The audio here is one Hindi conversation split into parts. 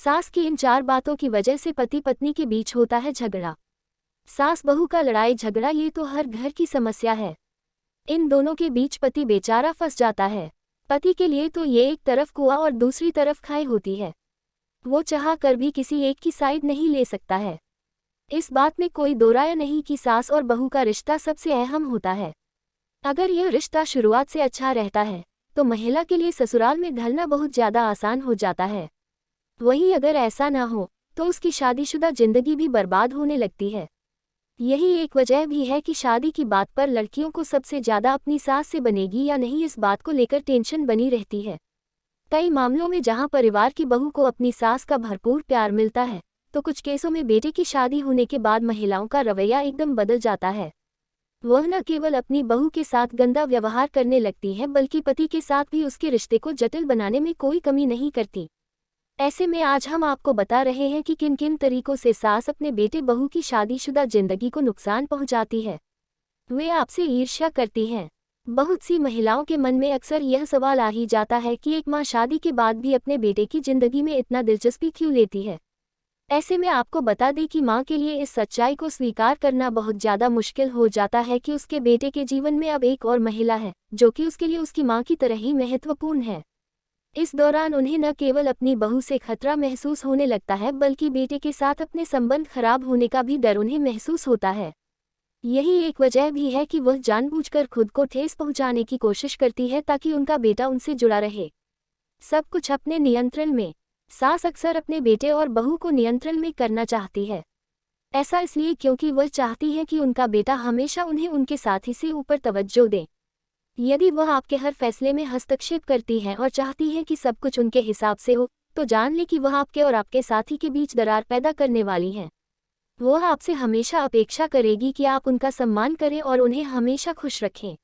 सास की इन 4 बातों की वजह से पति पत्नी के बीच होता है झगड़ा। सास बहू का लड़ाई झगड़ा ये तो हर घर की समस्या है। इन दोनों के बीच पति बेचारा फंस जाता है। पति के लिए तो ये एक तरफ कुआं और दूसरी तरफ खाई होती है। वो चाह कर भी किसी एक की साइड नहीं ले सकता है। इस बात में कोई दो राय नहीं कि सास और बहू का रिश्ता सबसे अहम होता है। अगर यह रिश्ता शुरुआत से अच्छा रहता है तो महिला के लिए ससुराल में ढलना बहुत ज़्यादा आसान हो जाता है। वहीं अगर ऐसा ना हो तो उसकी शादीशुदा जिंदगी भी बर्बाद होने लगती है। यही एक वजह भी है कि शादी की बात पर लड़कियों को सबसे ज़्यादा अपनी सास से बनेगी या नहीं इस बात को लेकर टेंशन बनी रहती है। कई मामलों में जहां परिवार की बहू को अपनी सास का भरपूर प्यार मिलता है, तो कुछ केसों में बेटे की शादी होने के बाद महिलाओं का रवैया एकदम बदल जाता है। वह न केवल अपनी बहू के साथ गंदा व्यवहार करने लगती है बल्कि पति के साथ भी उसके रिश्ते को जटिल बनाने में कोई कमी नहीं करती। ऐसे में आज हम आपको बता रहे हैं कि किन किन तरीकों से सास अपने बेटे बहू की शादीशुदा जिंदगी को नुकसान पहुंचाती है। वे आपसे ईर्ष्या करती हैं। बहुत सी महिलाओं के मन में अक्सर यह सवाल आ ही जाता है कि एक माँ शादी के बाद भी अपने बेटे की जिंदगी में इतना दिलचस्पी क्यों लेती है। ऐसे में आपको बता दें कि माँ के लिए इस सच्चाई को स्वीकार करना बहुत ज़्यादा मुश्किल हो जाता है कि उसके बेटे के जीवन में अब एक और महिला है जो कि उसके लिए उसकी माँ की तरह ही महत्वपूर्ण है। इस दौरान उन्हें न केवल अपनी बहू से खतरा महसूस होने लगता है बल्कि बेटे के साथ अपने संबंध खराब होने का भी डर उन्हें महसूस होता है। यही एक वजह भी है कि वह जानबूझकर खुद को ठेस पहुंचाने की कोशिश करती है ताकि उनका बेटा उनसे जुड़ा रहे। सब कुछ अपने नियंत्रण में। सास अक्सर अपने बेटे और बहू को नियंत्रण में करना चाहती है। ऐसा इसलिए क्योंकि वह चाहती है कि उनका बेटा हमेशा उन्हें उनके साथी से ऊपर तवज्जो दे। यदि वह आपके हर फैसले में हस्तक्षेप करती है और चाहती है कि सब कुछ उनके हिसाब से हो, तो जान ले कि वह आपके और आपके साथी के बीच दरार पैदा करने वाली है। वह आपसे हमेशा अपेक्षा करेगी कि आप उनका सम्मान करें और उन्हें हमेशा खुश रखें।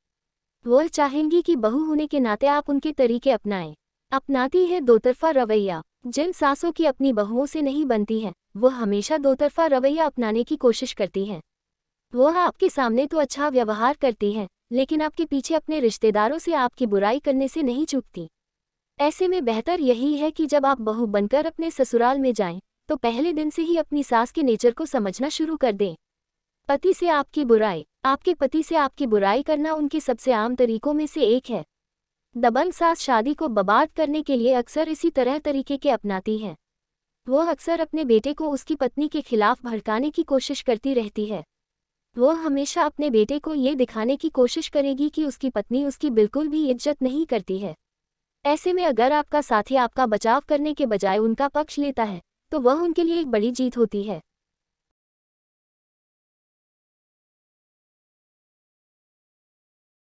वह चाहेंगी कि बहू होने के नाते आप उनके तरीके अपनाएं। अपनाती है दोतरफा रवैया। जिन सासों की अपनी बहुओं से नहीं बनती है, वह हमेशा दोतरफा रवैया अपनाने की कोशिश करती हैं। वह आपके सामने तो अच्छा व्यवहार करती हैं, लेकिन आपके पीछे अपने रिश्तेदारों से आपकी बुराई करने से नहीं चूकती। ऐसे में बेहतर यही है कि जब आप बहू बनकर अपने ससुराल में जाएं, तो पहले दिन से ही अपनी सास के नेचर को समझना शुरू कर दें। पति से आपकी बुराई। आपके पति से आपकी बुराई करना उनके सबसे आम तरीकों में से एक है। दबंग सास शादी को बर्बाद करने के लिए अक्सर इसी तरह तरीके के अपनाती हैं। वह अक्सर अपने बेटे को उसकी पत्नी के खिलाफ भड़काने की कोशिश करती रहती है। वह हमेशा अपने बेटे को ये दिखाने की कोशिश करेगी कि उसकी पत्नी उसकी बिल्कुल भी इज्जत नहीं करती है। ऐसे में अगर आपका साथी आपका बचाव करने के बजाय उनका पक्ष लेता है, तो वह उनके लिए एक बड़ी जीत होती है।